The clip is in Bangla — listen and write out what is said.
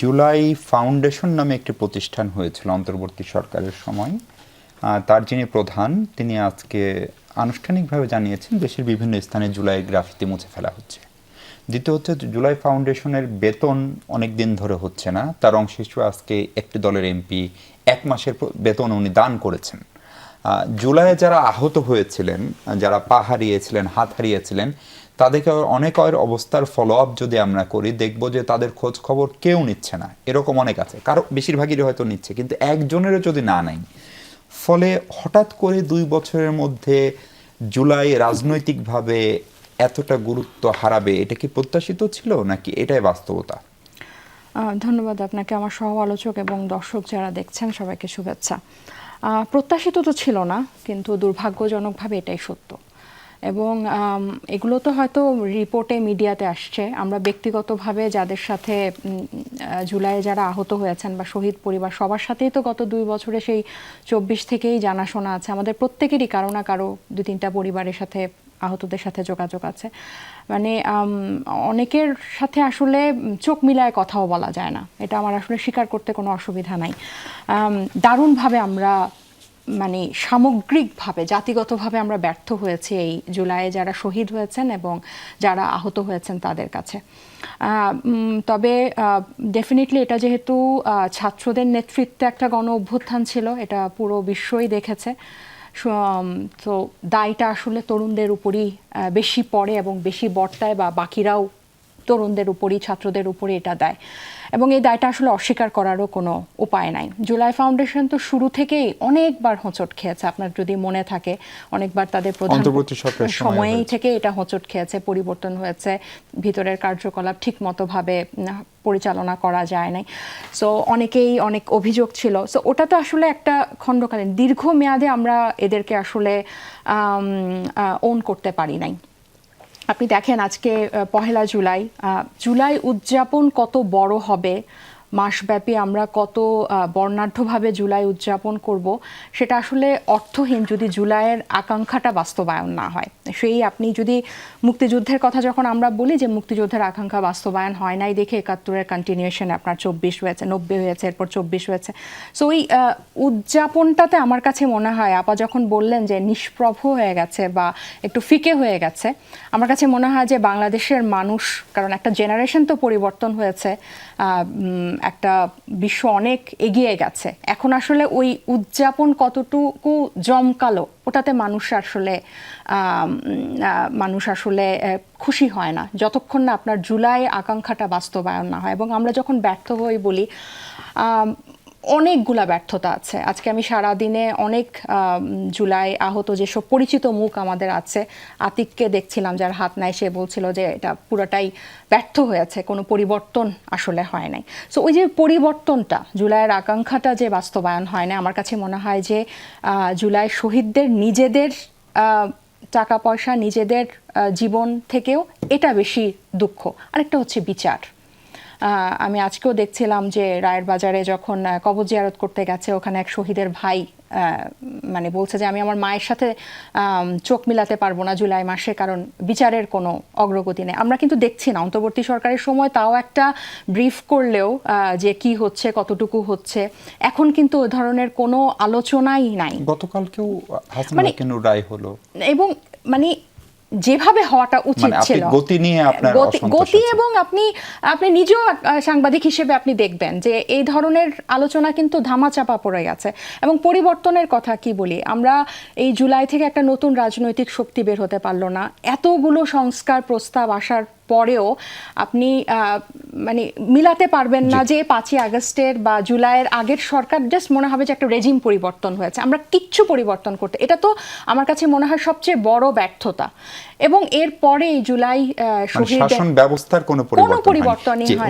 জুলাই ফাউন্ডেশন নামে একটি প্রতিষ্ঠান হয়েছিল অন্তর্বর্তী সরকারের সময়। তার যিনি প্রধান তিনি আজকে আনুষ্ঠানিকভাবে জানিয়েছেন দেশের বিভিন্ন স্থানে জুলাই গ্রাফিতি মুছে ফেলা হচ্ছে। দ্বিতীয় হচ্ছে জুলাই ফাউন্ডেশনের বেতন অনেক দিন ধরে হচ্ছে না, তার অংশ হিসেবে আজকে একটি দলের এমপি 1 মাসের বেতন উনি দান করেছেন। জুলাইয়ে যারা আহত হয়েছিলেন, যারা পা হারিয়েছিলেন, হাত হারিয়েছিলেন, তাদেরকে অনেকের অবস্থার ফলো আপ যদি আমরা করি দেখব যে তাদের খোঁজ খবর কেউ নিচ্ছে না। এরকম অনেক আছে, কারো বেশিরভাগই হয়তো নিচ্ছে, কিন্তু একজনেরও যদি না নেয়, ফলে হঠাৎ করে 2 বছরের মধ্যে জুলাই রাজনৈতিকভাবে এতটা গুরুত্ব হারাবে, এটা কি প্রত্যাশিত ছিল নাকি এটাই বাস্তবতা? ধন্যবাদ আপনাকে, আমার সহ আলোচক এবং দর্শক যারা দেখছেন সবাইকে শুভেচ্ছা। প্রত্যাশিত তো ছিল না, কিন্তু দুর্ভাগ্যজনকভাবে এটাই সত্য। এবং এগুলো তো হয়তো রিপোর্টে মিডিয়াতে আসছে। আমরা ব্যক্তিগতভাবে যাদের সাথে জুলাইয়ে যারা আহত হয়েছেন বা শহীদ পরিবার সবার সাথেই তো গত 2 বছরে সেই 24 থেকেই জানাশোনা আছে। আমাদের প্রত্যেকেরই কারো না কারো 2-3টা পরিবারের সাথে আহতদের সাথে যোগাযোগ আছে। মানে অনেকের সাথে আসলে চোখ মিলায় কথাও বলা যায় না, এটা আমার আসলে স্বীকার করতে কোনো অসুবিধা নাই। দারুণভাবে আমরা মানে সামগ্রিকভাবে জাতিগতভাবে আমরা ব্যর্থ হয়েছি এই জুলাইয়ে যারা শহীদ হয়েছেন এবং যারা আহত হয়েছেন তাদের কাছে। তবে ডেফিনেটলি এটা যেহেতু ছাত্রদের নেতৃত্বে একটা গণ অভ্যুত্থান ছিল, এটা পুরো বিশ্বই দেখেছে, তো দায়টা আসলে তরুণদের উপরই বেশি পড়ে এবং বেশি বর্তায়, বা বাকিরাও তরুণদের উপরই, ছাত্রদের উপরই এটা দেয়, এবং এই দায়টা আসলে অস্বীকার করারও কোনো উপায় নাই। জুলাই ফাউন্ডেশন তো শুরু থেকেই অনেকবার হোঁচট খেয়েছে, আপনার যদি মনে থাকে, অনেকবার তাদের প্রধান সময়েই থেকে এটা হোঁচট খেয়েছে, পরিবর্তন হয়েছে, ভিতরের কার্যকলাপ ঠিক মতোভাবে পরিচালনা করা যায় নাই। সো অনেকেই অনেক অভিযোগ ছিল। সো ওটা তো আসলে একটা খণ্ডকালীন, দীর্ঘমেয়াদে আমরা এদেরকে আসলে ওন করতে পারি নাই। আপনি দেখেন আজকে 1 জুলাই, জুলাই উদযাপন কত বড় হবে, মাসব্যাপী আমরা কত বর্ণাঢ্যভাবে জুলাই উদযাপন করব, সেটা আসলে অর্থহীন যদি জুলাইয়ের আকাঙ্ক্ষাটা বাস্তবায়ন না হয়। সেই আপনি যদি মুক্তিযুদ্ধের কথা যখন আমরা বলি যে মুক্তিযুদ্ধের আকাঙ্ক্ষা বাস্তবায়ন হয় নাই দেখে 71-এর কন্টিনিউশন আপনার 24 হয়েছে, 90 হয়েছে, এরপর 24 হয়েছে। সো ওই উদযাপনটাতে আমার কাছে মনে হয় আপা যখন বললেন যে নিষ্প্রভ হয়ে গেছে বা একটু ফিকে হয়ে গেছে, আমার কাছে মনে হয় যে বাংলাদেশের মানুষ, কারণ একটা জেনারেশন তো পরিবর্তন হয়েছে, একটা বিশ্ব অনেক এগিয়ে গেছে, এখন আসলে ওই উদযাপন কতটুকু জমকালো ওটাতে মানুষ আসলে খুশি হয় না যতক্ষণ না আপনার জুলাই আকাঙ্ক্ষাটা বাস্তবায়ন না হয়। এবং আমরা যখন ব্যর্থ হই বলি, অনেকগুলা ব্যর্থতা আছে। আজকে আমি সারাদিনে অনেক জুলাই আহত যেসব পরিচিত মুখ আমাদের আছে, আতিককে দেখছিলাম যার হাত নাই, সে বলছিল যে এটা পুরোটাই ব্যর্থ হয়েছে, কোনো পরিবর্তন আসলে হয় নাই। সো ওই যে পরিবর্তনটা, জুলাইয়ের আকাঙ্ক্ষাটা যে বাস্তবায়ন হয় না, আমার কাছে মনে হয় যে জুলাই শহীদদের নিজেদের টাকা পয়সা, নিজেদের জীবন থেকেও এটা বেশি দুঃখ। আরেকটা হচ্ছে বিচার। আমি আজকেও দেখছিলাম যে রায়ের বাজারে যখন কবর জিয়ারত করতে গেছে, ওখানে এক শহীদের ভাই মানে বলছে যে আমি আমার মায়ের সাথে চোখ মিলাতে পারবো না জুলাই মাসে, কারণ বিচারের কোনো অগ্রগতি নেই। আমরা কিন্তু দেখছি না অন্তর্বর্তী সরকারের সময় তাও একটা ব্রিফ করলেও যে কি হচ্ছে, কতটুকু হচ্ছে, এখন কিন্তু ওই ধরনের কোনো আলোচনাই নাই। গতকালকেও হাসিনা কেন রায় হলো, এবং মানে যেভাবে হওয়াটা উচিত ছিল, গতি, এবং আপনি নিজেও সাংবাদিক হিসেবে আপনি দেখবেন যে এই ধরনের আলোচনা কিন্তু ধামাচাপা পড়ে গেছে। এবং পরিবর্তনের কথা কি বলি, আমরা এই জুলাই থেকে একটা নতুন রাজনৈতিক শক্তি বের হতে পারলো না। এতগুলো সংস্কার প্রস্তাব আসার পরেও আপনি মানে মিলাতে পারবেন না যে 5ই আগস্টের বা জুলাইয়ের আগের সরকার, জাস্ট মনে হবে যে একটা রেজিম পরিবর্তন হয়েছে, আমরা কিচ্ছু পরিবর্তন করতে, এটা তো আমার কাছে মনে হয় সবচেয়ে বড় ব্যর্থতা। এবং এরপরে জুলাই শহীদ ব্যবস্থার কোনো পরিবর্তনই হয়।